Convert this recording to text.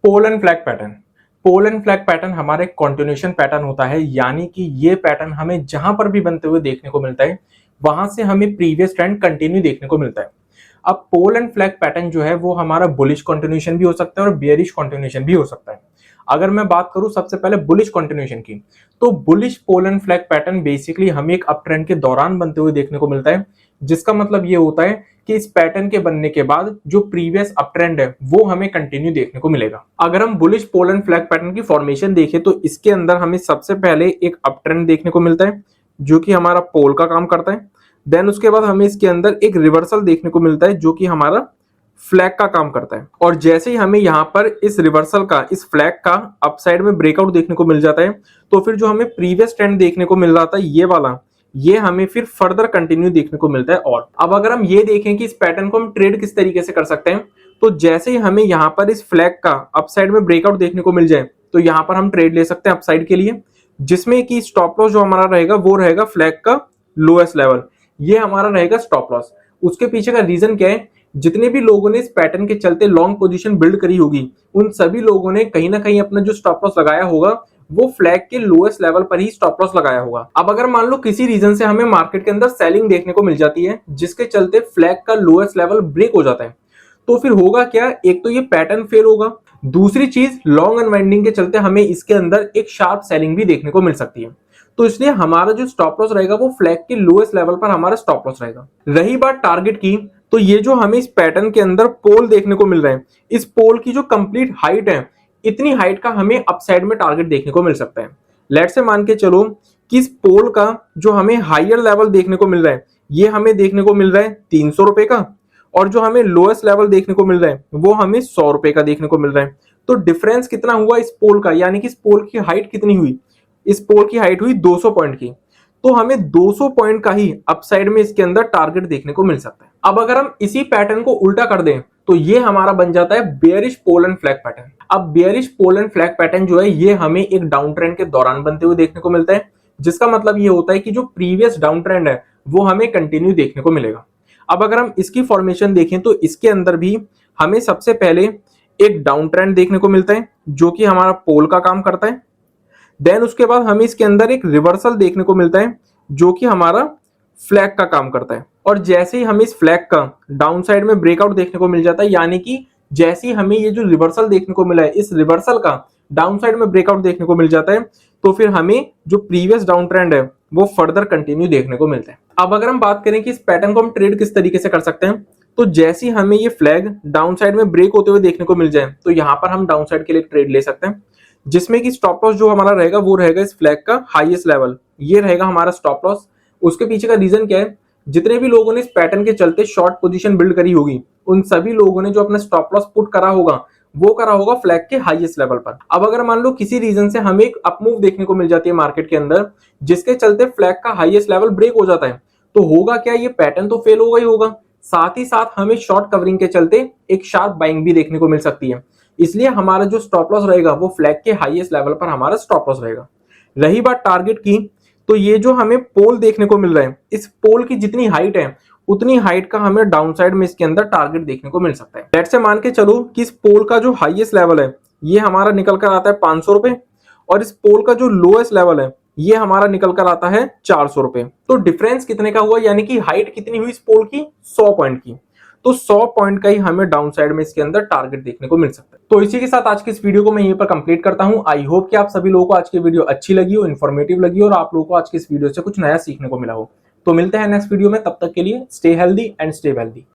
Pole and flag pattern. Pole and flag pattern हमारा एक continuation pattern होता है, यानी कि ये पैटर्न हमें जहां पर भी बनते हुए देखने को मिलता है वहां से हमें प्रीवियस ट्रेंड कंटिन्यू देखने को मिलता है। अब पोल एंड फ्लैग पैटर्न जो है वो हमारा बुलिश कंटिन्यूएशन भी हो सकता है और बेयरिश कंटिन्यूएशन भी हो सकता है। अगर मैं बात करूं सबसे पहले बुलिश कंटिन्यूएशन की, तो bullish pole and flag pattern basically हमें एक अप ट्रेंड के दौरान बनते हुए देखने को मिलता है, जिसका मतलब ये होता है कि इस पैटर्न के बनने के बाद जो प्रीवियस अप ट्रेंड है वो हमें कंटिन्यू देखने को मिलेगा। अगर हम bullish pole and flag pattern की फॉर्मेशन देखें तो इसके अंदर हमें सबसे पहले एक अप ट्रेंड देखने को मिलता है जो कि हमारा पोल का काम करता है। देन उसके बाद हमें इसके अंदर एक रिवर्सल देखने को मिलता है जो कि हमारा फ्लैग का काम करता है। और जैसे ही हमें यहाँ पर इस रिवर्सल का, इस फ्लैग का अपसाइड में ब्रेकआउट देखने को मिल जाता है, तो फिर जो हमें प्रीवियस ट्रेंड देखने को मिल रहा था ये वाला, ये हमें फिर फर्दर कंटिन्यू देखने को मिलता है। और अब अगर हम ये देखें कि इस पैटर्न को हम ट्रेड किस तरीके से कर सकते हैं, तो जैसे ही हमें यहाँ पर इस फ्लैग का अपसाइड में ब्रेकआउट देखने को मिल जाए तो यहाँ पर हम ट्रेड ले सकते हैं अपसाइड के लिए, जिसमें कि स्टॉप लॉस जो हमारा रहेगा वो रहेगा फ्लैग का लोएस्ट लेवल, ये हमारा रहेगा स्टॉप लॉस। उसके पीछे का रीजन क्या है, जितने भी लोगों ने इस पैटर्न के चलते लॉन्ग पोजीशन बिल्ड करी होगी उन सभी लोगों ने कहीं ना कहीं अपना जो स्टॉप लॉस लगाया होगा वो फ्लैग के लोएस्ट लेवल पर ही स्टॉप लॉस लगाया होगा। अब अगर मान लो किसी रीजन से हमें मार्केट के अंदर सेलिंग देखने को मिल जाती है जिसके चलते फ्लैग का लोएस्ट लेवल ब्रेक हो जाता है, तो फिर होगा क्या, एक तो ये पैटर्न फेल होगा, दूसरी चीज लॉन्ग अनवाइंडिंग के चलते हमें इसके अंदर एक शार्प सेलिंग भी देखने को मिल सकती है। तो इसलिए हमारा जो स्टॉप लॉस रहेगा वो फ्लैग के लोएस्ट लेवल पर हमारा स्टॉप लॉस रहेगा। रही बात टारगेट की, तो ये जो हमें इस पैटर्न के अंदर पोल देखने को मिल रहा है, इस पोल की जो कंप्लीट हाइट है, इतनी हाइट का हमें अपसाइड में टारगेट देखने को मिल सकता है। लेट से मान के चलो कि इस पोल का जो हमें हायर लेवल देखने को मिल रहा है ये हमें देखने को मिल रहा है 300 रुपए का, और जो हमें लोएस्ट लेवल देखने को मिल रहा है वो हमें 100 रुपए का देखने को मिल रहा है। तो डिफरेंस कितना हुआ इस पोल का, यानी कि इस पोल की हाइट कितनी हुई, इस पोल की हाइट हुई 200 पॉइंट की, तो हमें 200 पॉइंट का ही अपसाइड में इसके अंदर टारगेट देखने को मिल सकता है। अब अगर हम इसी पैटर्न को उल्टा कर दें तो ये हमारा बन जाता है bearish pole and flag pattern. अब bearish pole and flag pattern जो है ये हमें एक डाउन ट्रेंड के दौरान बनते हुए देखने को मिलता है, जिसका मतलब ये होता है कि जो प्रीवियस डाउन ट्रेंड है वो हमें कंटिन्यू देखने को मिलेगा। अब अगर हम इसकी फॉर्मेशन देखें तो इसके अंदर भी हमें सबसे पहले एक डाउन ट्रेंड देखने को मिलता है जो कि हमारा पोल का काम करता है। देन उसके बाद हमें इसके अंदर एक रिवर्सल देखने को मिलता है जो कि हमारा फ्लैग का काम करता है। और जैसे ही हमें इस फ्लैग का डाउन साइड में ब्रेकआउट देखने को मिल जाता है, यानी कि जैसे ही हमें ये जो रिवर्सल देखने को मिला है इस रिवर्सल का डाउन साइड में ब्रेकआउट देखने को मिल जाता है, तो फिर हमें जो प्रीवियस डाउन ट्रेंड है वो फर्दर कंटिन्यू देखने को मिलता है। अब अगर हम बात करें कि इस पैटर्न को हम ट्रेड किस तरीके से कर सकते हैं, तो जैसे ही हमें ये फ्लैग डाउन साइड में ब्रेक होते हुए देखने को मिल जाए तो यहाँ पर हम डाउन साइड के लिए ट्रेड ले सकते हैं, जिसमें कि स्टॉप लॉस जो हमारा रहेगा वो रहेगा इस फ्लैग का हाईएस्ट लेवल, ये रहेगा हमारा स्टॉप लॉस। उसके पीछे का रीजन क्या है, जितने भी लोगों ने इस पैटर्न के चलते शॉर्ट पोजीशन बिल्ड करी होगी उन सभी लोगों ने जो अपना स्टॉप लॉस पुट करा होगा वो करा होगा फ्लैग के हाईएस्ट लेवल पर। अब अगर मान लो किसी रीजन से हमें एक अपमूव देखने को मिल जाती है मार्केट के अंदर जिसके चलते फ्लैग का हाईएस्ट लेवल ब्रेक हो जाता है, तो होगा क्या, ये पैटर्न तो फेल होगा ही होगा, साथ ही साथ हमें शॉर्ट कवरिंग के चलते एक शार्प बाइंग भी देखने को मिल सकती है। इसलिए हमारा जो स्टॉप लॉस रहेगा वो फ्लैग के हाईएस्ट लेवल पर हमारा स्टॉप लॉस रहेगा। रही बात टारगेट की, तो ये जो हमें पोल देखने को मिल रहा है, इस पोल की जितनी हाइट है उतनी हाइट का हमें डाउन साइड में इसके अंदर टारगेट देखने को मिल सकता है। लेट से मान के चलो कि इस पोल का जो हाईएस्ट लेवल है ये हमारा निकल कर आता है 500 रुपए, और इस पोल का जो लोएस्ट लेवल है ये हमारा निकल कर आता है 400 रुपए। तो डिफरेंस कितने का हुआ, यानी कि हाइट कितनी हुई इस पोल की, 100 पॉइंट की। तो 100 पॉइंट का ही हमें डाउन साइड में इसके अंदर टारगेट देखने को मिल सकता है। तो इसी के साथ आज की इस वीडियो को मैं यहीं पर कंप्लीट करता हूं। आई होप कि आप सभी लोगों को आज की वीडियो अच्छी लगी हो, इन्फॉर्मेटिव लगी हो और आप लोगों को आज की इस वीडियो से कुछ नया सीखने को मिला हो। तो मिलते हैं नेक्स्ट वीडियो में, तब तक के लिए stay healthy and stay wealthy.